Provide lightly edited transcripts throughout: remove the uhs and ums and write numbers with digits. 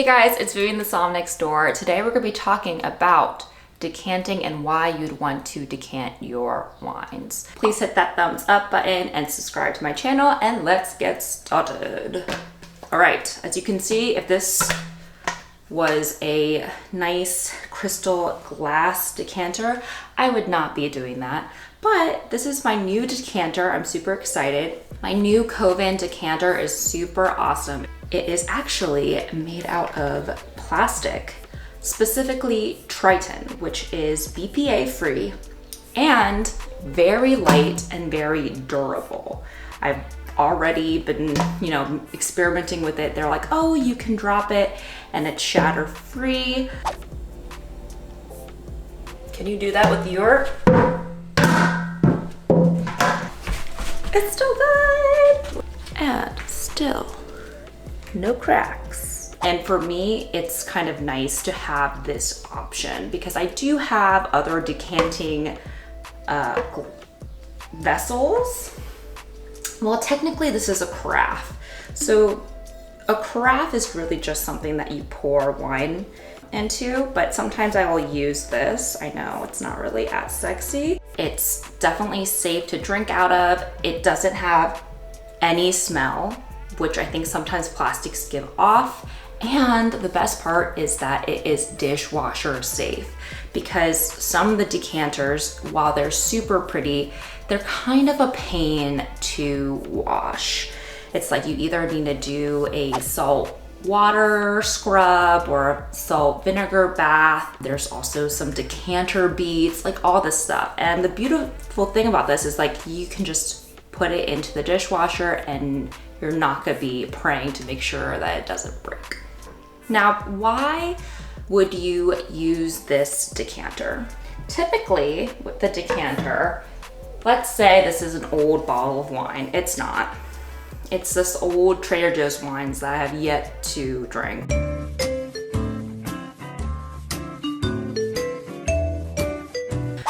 Hey guys, it's Vivian the Somm Next Door. Today we're going to be talking about decanting and why you'd want to decant your wines. Please hit that thumbs up button and subscribe to my channel, and let's get started. All right, as you can see, if this was a nice crystal glass decanter, I would not be doing that. But this is my new decanter. I'm super excited. My new Kouven Decanter is super awesome. It is actually made out of plastic, specifically Triton, which is BPA free and very light and very durable. I've already been, experimenting with it. They're like, oh, you can drop it and it's shatter free. Can you do that with your? It's still good. And still no cracks. And for me, it's kind of nice to have this option because I do have other decanting vessels. Well, technically this is a carafe. So a carafe is really just something that you pour wine into, but sometimes I will use this. I know it's not really as sexy. It's definitely safe to drink out of. It doesn't have any smell, which I think sometimes plastics give off. And the best part is that it is dishwasher safe, because some of the decanters, while they're super pretty, they're kind of a pain to wash. It's like you either need to do a salt water scrub or a salt vinegar bath. There's also some decanter beads, like all this stuff. And the beautiful thing about this is like you can just put it into the dishwasher and you're not gonna be praying to make sure that it doesn't break. Now, why would you use this decanter? Typically with the decanter, let's say this is an old bottle of wine. It's not. It's this old Trader Joe's wines that I have yet to drink.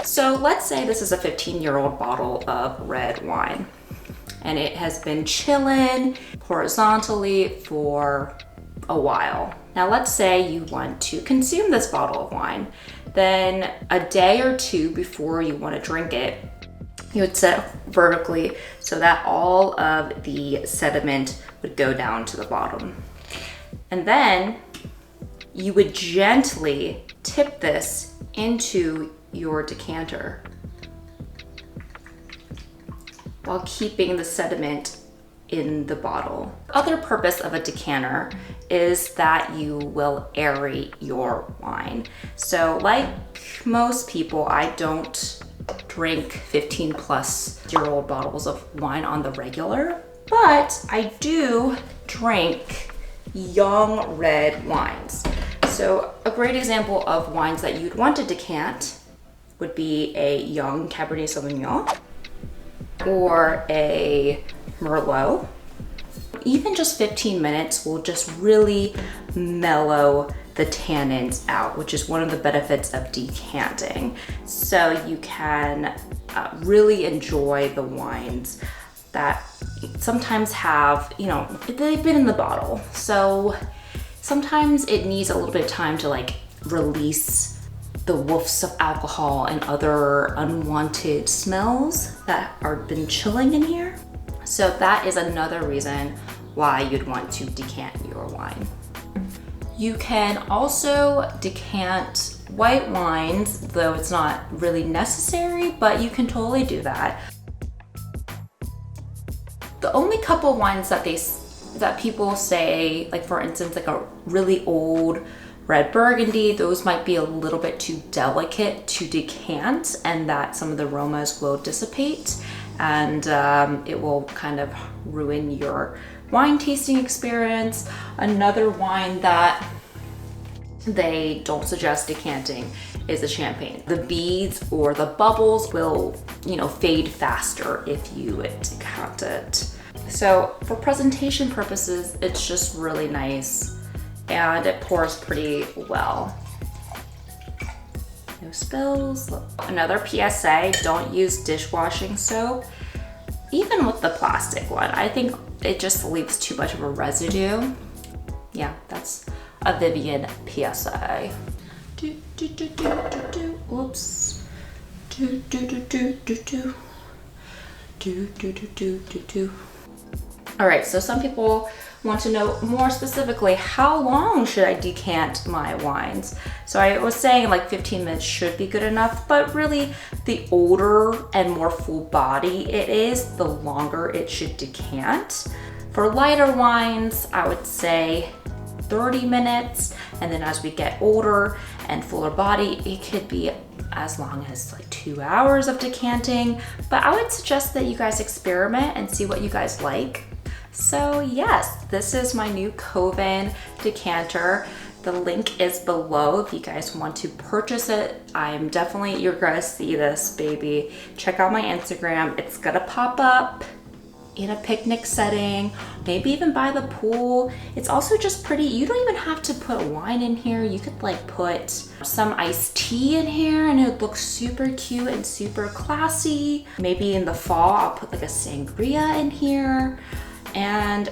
So let's say this is a 15-year-old bottle of red wine, and it has been chilling horizontally for a while. Now let's say you want to consume this bottle of wine. Then a day or two before you want to drink it, you would set vertically so that all of the sediment would go down to the bottom. And then you would gently tip this into your decanter while keeping the sediment in the bottle. Other purpose of a decanter is that you will aerate your wine. So like most people, I don't drink 15-plus-year-old bottles of wine on the regular, but I do drink young red wines. So a great example of wines that you'd want to decant would be a young Cabernet Sauvignon or a Merlot. Even just 15 minutes will just really mellow the tannins out, which is one of the benefits of decanting. So you can really enjoy the wines that sometimes have, they've been in the bottle. So sometimes it needs a little bit of time to like release the woofs of alcohol and other unwanted smells that are been chilling in here. So that is another reason why you'd want to decant your wine. You can also decant white wines, though it's not really necessary, but you can totally do that. The only couple wines that people say, like for instance, like a really old red Burgundy, those might be a little bit too delicate to decant, and that some of the aromas will dissipate and it will kind of ruin your wine tasting experience. Another wine that they don't suggest decanting is the champagne. The beads or the bubbles will, fade faster if you decant it. So for presentation purposes, it's just really nice and it pours pretty well. No spills. Another PSA, don't use dishwashing soap. Even with the plastic one, I think it just leaves too much of a residue. Yeah, that's a Vivian PSA. Oops. All right, so some people want to know more specifically, how long should I decant my wines? So I was saying like 15 minutes should be good enough, but really the older and more full body it is, the longer it should decant. For lighter wines, I would say 30 minutes. And then as we get older and fuller body, it could be as long as like 2 hours of decanting. But I would suggest that you guys experiment and see what you guys like. So yes, this is my new Kouven Decanter. The link is below if you guys want to purchase it. You're gonna see this baby. Check out my Instagram. It's gonna pop up in a picnic setting, maybe even by the pool. It's also just pretty. You don't even have to put wine in here. You could like put some iced tea in here and it looks super cute and super classy. Maybe in the fall, I'll put like a sangria in here. And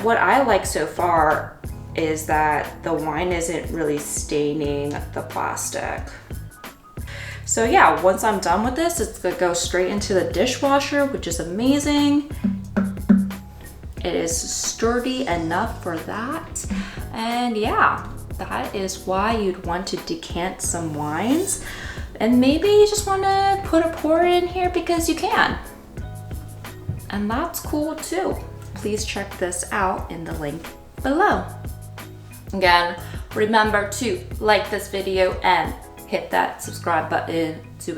what I like so far is that the wine isn't really staining the plastic. So yeah, once I'm done with this, it's gonna go straight into the dishwasher, which is amazing. It is sturdy enough for that. And yeah, that is why you'd want to decant some wines. And maybe you just wanna put a pour in here because you can. And that's cool too. Please check this out in the link below. Again, remember to like this video and hit that subscribe button. Do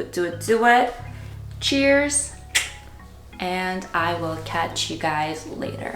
it. Cheers. And I will catch you guys later.